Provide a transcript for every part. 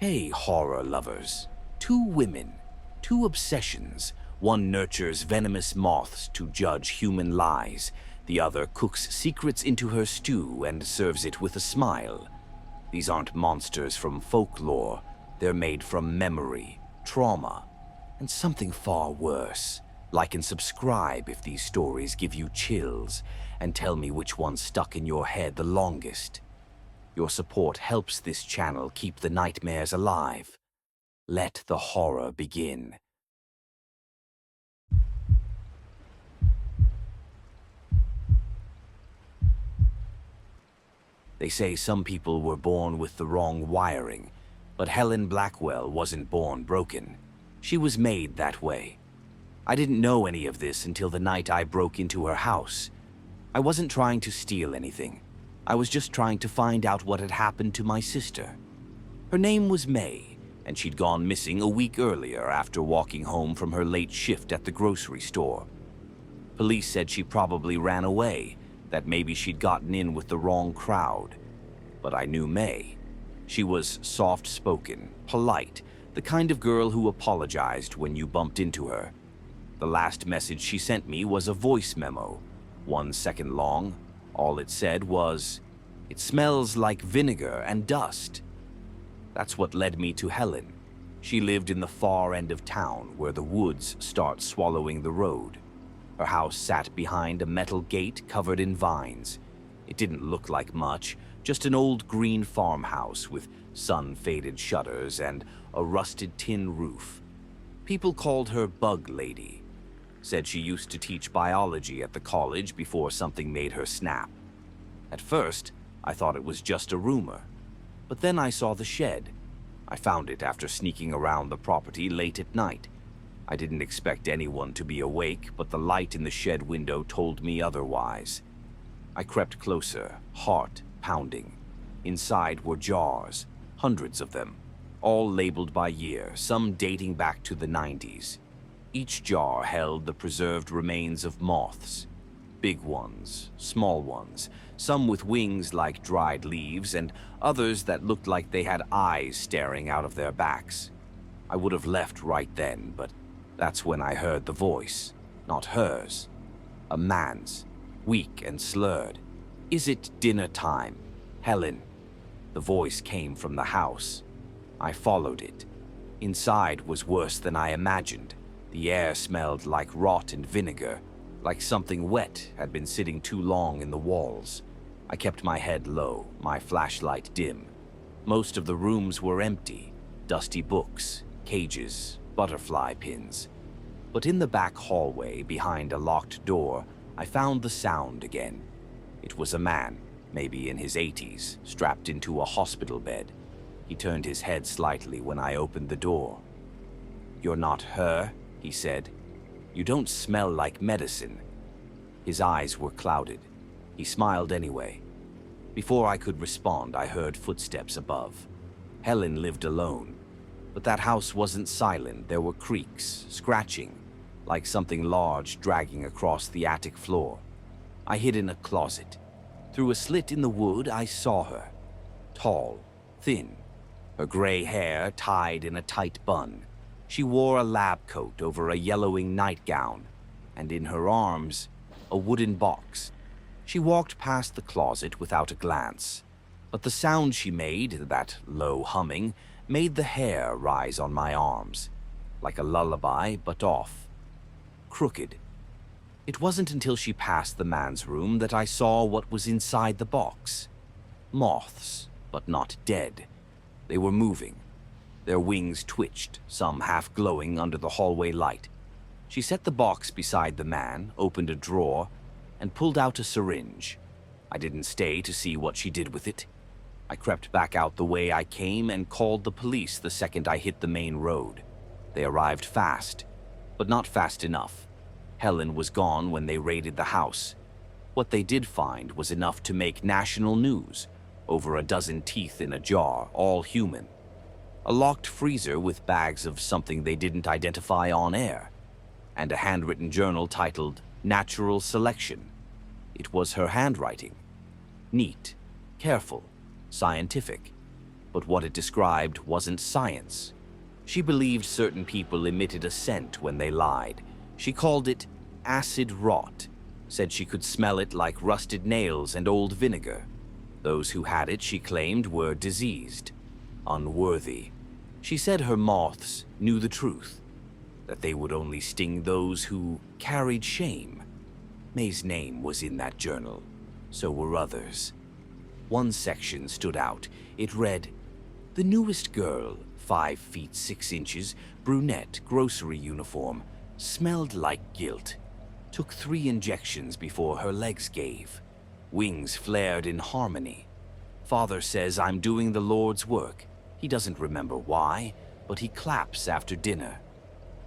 Hey, horror lovers. Two women, two obsessions. One nurtures venomous moths to judge human lies. The other cooks secrets into her stew and serves it with a smile. These aren't monsters from folklore. They're made from memory, trauma, and something far worse. Like and subscribe if these stories give you chills, and tell me which one stuck in your head the longest. Your support helps this channel keep the nightmares alive. Let the horror begin. They say some people were born with the wrong wiring, but Helen Blackwell wasn't born broken. She was made that way. I didn't know any of this until the night I broke into her house. I wasn't trying to steal anything. I was just trying to find out what had happened to my sister. Her name was May, and she'd gone missing a week earlier after walking home from her late shift at the grocery store. Police said she probably ran away, that maybe she'd gotten in with the wrong crowd. But I knew May. She was soft-spoken, polite, the kind of girl who apologized when you bumped into her. The last message she sent me was a voice memo, 1 second long. All it said was, "It smells like vinegar and dust." That's what led me to Helen. She lived in the far end of town where the woods start swallowing the road. Her house sat behind a metal gate covered in vines. It didn't look like much, just an old green farmhouse with sun-faded shutters and a rusted tin roof. People called her Bug Lady. Said she used to teach biology at the college before something made her snap. At first, I thought it was just a rumor. But then I saw the shed. I found it after sneaking around the property late at night. I didn't expect anyone to be awake, but the light in the shed window told me otherwise. I crept closer, heart pounding. Inside were jars, hundreds of them, all labeled by year, some dating back to the 90s. Each jar held the preserved remains of moths. Big ones, small ones, some with wings like dried leaves, and others that looked like they had eyes staring out of their backs. I would have left right then, but that's when I heard the voice. Not hers. A man's. Weak and slurred. "Is it dinner time? Helen." The voice came from the house. I followed it. Inside was worse than I imagined. The air smelled like rot and vinegar, like something wet had been sitting too long in the walls. I kept my head low, my flashlight dim. Most of the rooms were empty, dusty books, cages, butterfly pins. But in the back hallway, behind a locked door, I found the sound again. It was a man, maybe in his 80s, strapped into a hospital bed. He turned his head slightly when I opened the door. "You're not her?" he said. "You don't smell like medicine." His eyes were clouded. He smiled anyway. Before I could respond, I heard footsteps above. Helen lived alone. But that house wasn't silent. There were creaks, scratching, like something large dragging across the attic floor. I hid in a closet. Through a slit in the wood, I saw her. Tall, thin, her gray hair tied in a tight bun. She wore a lab coat over a yellowing nightgown, and in her arms, a wooden box. She walked past the closet without a glance, but the sound she made, that low humming, made the hair rise on my arms, like a lullaby, but off, crooked. It wasn't until she passed the man's room that I saw what was inside the box. Moths, but not dead. They were moving. Their wings twitched, some half glowing under the hallway light. She set the box beside the man, opened a drawer, and pulled out a syringe. I didn't stay to see what she did with it. I crept back out the way I came and called the police the second I hit the main road. They arrived fast, but not fast enough. Helen was gone when they raided the house. What they did find was enough to make national news. Over a dozen teeth in a jar, all human. A locked freezer with bags of something they didn't identify on air, and a handwritten journal titled Natural Selection. It was her handwriting. Neat, careful, scientific. but what it described wasn't science. She believed certain people emitted a scent when they lied. She called it acid rot, said she could smell it like rusted nails and old vinegar. Those who had it, she claimed, were diseased, unworthy. She said her moths knew the truth, that they would only sting those who carried shame. May's name was in that journal. So were others. One section stood out. It read, "The newest girl, 5 feet 6 inches, brunette, grocery uniform, smelled like guilt. Took 3 injections before her legs gave. Wings flared in harmony. Father says I'm doing the Lord's work. He doesn't remember why, but he claps after dinner.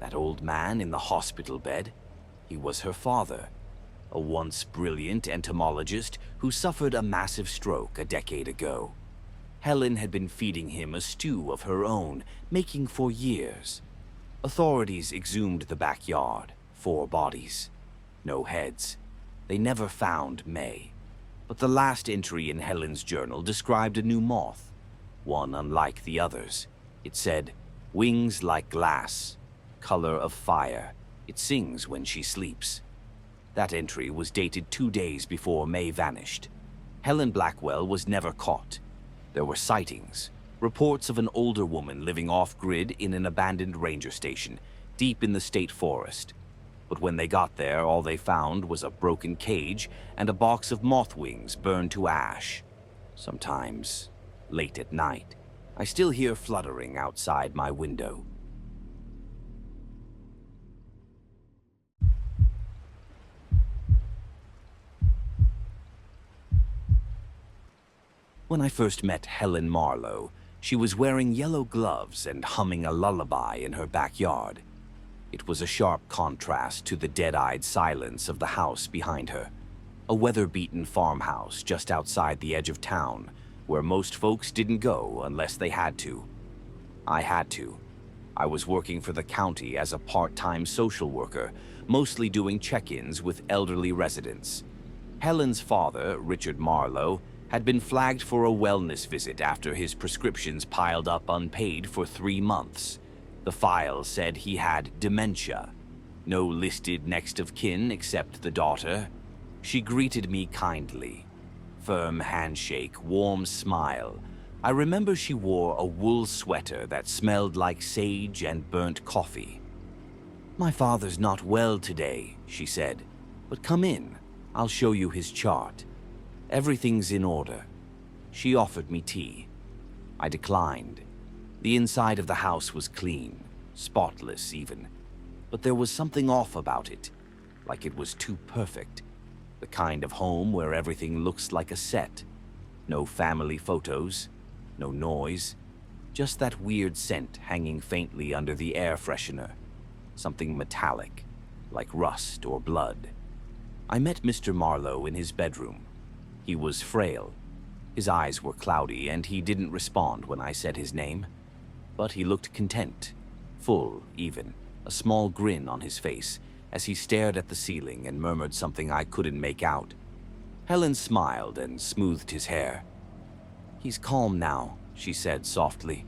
That old man in the hospital bed, he was her father, a once brilliant entomologist who suffered a massive stroke a decade ago. Helen had been feeding him a stew of her own, making for years. Authorities exhumed the backyard, 4 bodies, no heads. They never found May. But the last entry in Helen's journal described a new moth, one unlike the others. It said, "Wings like glass, color of fire. It sings when she sleeps." That entry was dated 2 days before May vanished. Helen Blackwell was never caught. There were sightings, reports of an older woman living off-grid in an abandoned ranger station, deep in the state forest. But when they got there, all they found was a broken cage and a box of moth wings burned to ash. Sometimes, late at night, I still hear fluttering outside my window. When I first met Helen Marlowe, she was wearing yellow gloves and humming a lullaby in her backyard. It was a sharp contrast to the dead-eyed silence of the house behind her, a weather-beaten farmhouse just outside the edge of town, where most folks didn't go unless they had to. I had to. I was working for the county as a part-time social worker, mostly doing check-ins with elderly residents. Helen's father, Richard Marlowe, had been flagged for a wellness visit after his prescriptions piled up unpaid for 3 months. The file said he had dementia. No listed next of kin except the daughter. She greeted me kindly. Firm handshake, warm smile. I remember she wore a wool sweater that smelled like sage and burnt coffee. "My father's not well today," she said, "but come in. I'll show you his chart. Everything's in order." She offered me tea. I declined. The inside of the house was clean, spotless even, but there was something off about it, like it was too perfect. The kind of home where everything looks like a set. No family photos, no noise, just that weird scent hanging faintly under the air freshener. Something metallic, like rust or blood. I met Mr. Marlowe in his bedroom. He was frail. His eyes were cloudy, and he didn't respond when I said his name. But he looked content, full even, a small grin on his face, as he stared at the ceiling and murmured something I couldn't make out. Helen smiled and smoothed his hair. "He's calm now," she said softly.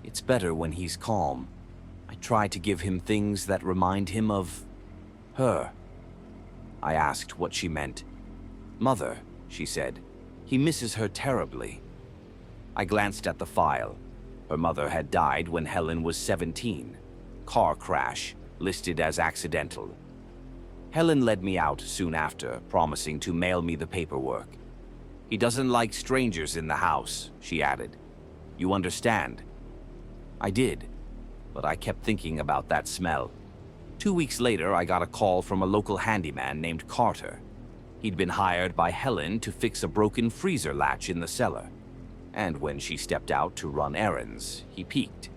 "It's better when he's calm. I try to give him things that remind him of her." I asked what she meant. "Mother," she said. "He misses her terribly." I glanced at the file. Her mother had died when Helen was 17. Car crash, listed as accidental. Helen led me out soon after, promising to mail me the paperwork. "He doesn't like strangers in the house," she added. "You understand?" I did, but I kept thinking about that smell. 2 weeks later, I got a call from a local handyman named Carter. He'd been hired by Helen to fix a broken freezer latch in the cellar. And when she stepped out to run errands, he peeked.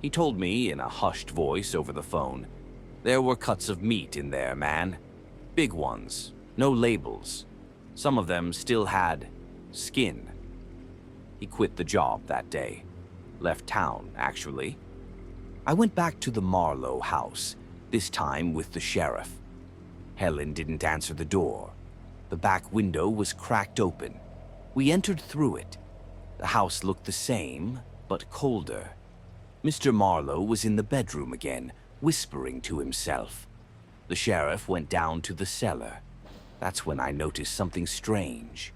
He told me in a hushed voice over the phone, "There were cuts of meat in there, man. Big ones, no labels. Some of them still had skin." He quit the job that day. Left town, actually. I went back to the Marlowe house, this time with the sheriff. Helen didn't answer the door. The back window was cracked open. We entered through it. The house looked the same, but colder. Mr. Marlowe was in the bedroom again, whispering to himself. The sheriff went down to the cellar. That's when I noticed something strange.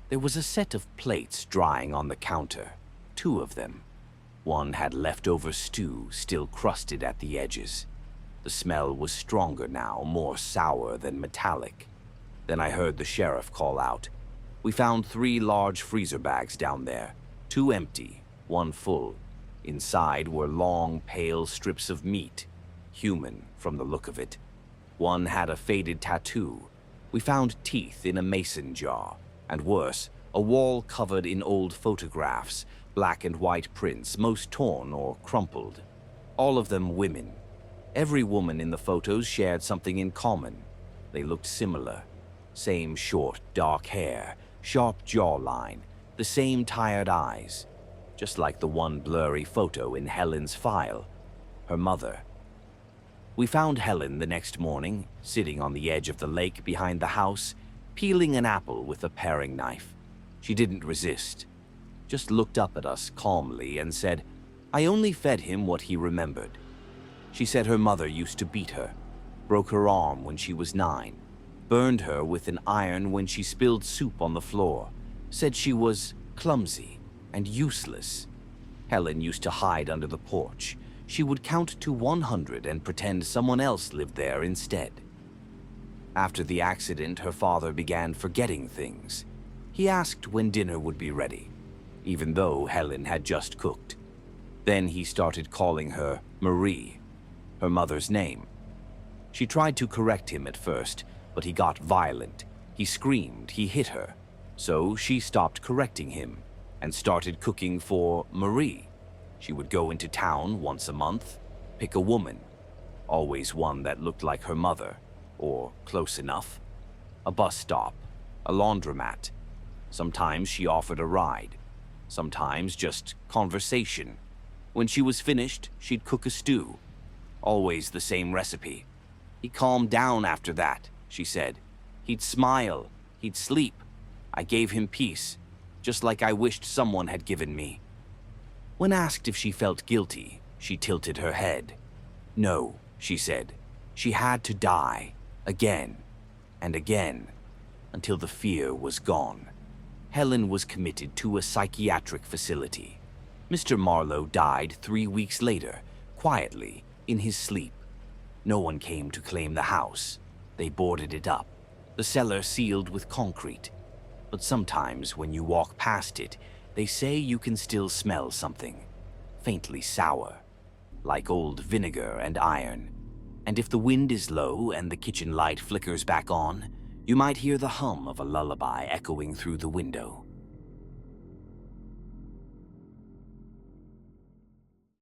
There was a set of plates drying on the counter, 2 of them. One had leftover stew still crusted at the edges. The smell was stronger now, more sour than metallic. Then I heard the sheriff call out. We found 3 large freezer bags down there, 2 empty, 1 full. Inside were long, pale strips of meat, human from the look of it. One had a faded tattoo. We found teeth in a mason jar, and worse, a wall covered in old photographs, black and white prints, most torn or crumpled. All of them women. Every woman in the photos shared something in common. They looked similar. Same short, dark hair, sharp jawline, the same tired eyes. Just like the one blurry photo in Helen's file. Her mother. We found Helen the next morning, sitting on the edge of the lake behind the house, peeling an apple with a paring knife. She didn't resist. Just looked up at us calmly and said, I only fed him what he remembered. She said her mother used to beat her, broke her arm when she was 9, burned her with an iron when she spilled soup on the floor, said she was clumsy and useless. Helen used to hide under the porch. She would count to 100 and pretend someone else lived there instead. After the accident, her father began forgetting things. He asked when dinner would be ready, even though Helen had just cooked. Then he started calling her Marie, her mother's name. She tried to correct him at first, but he got violent. He screamed, he hit her. So she stopped correcting him and started cooking for Marie. She would go into town once a month, pick a woman, always one that looked like her mother, or close enough. A bus stop, a laundromat. Sometimes she offered a ride, sometimes just conversation. When she was finished, she'd cook a stew. Always the same recipe. He calmed down after that, she said. He'd smile, he'd sleep. I gave him peace, just like I wished someone had given me. When asked if she felt guilty, she tilted her head. No, she said. She had to die, again and again, until the fear was gone. Helen was committed to a psychiatric facility. Mr. Marlowe died 3 weeks later, quietly, in his sleep. No one came to claim the house. They boarded it up, the cellar sealed with concrete. But sometimes when you walk past it, they say you can still smell something, faintly sour, like old vinegar and iron. And if the wind is low and the kitchen light flickers back on, you might hear the hum of a lullaby echoing through the window.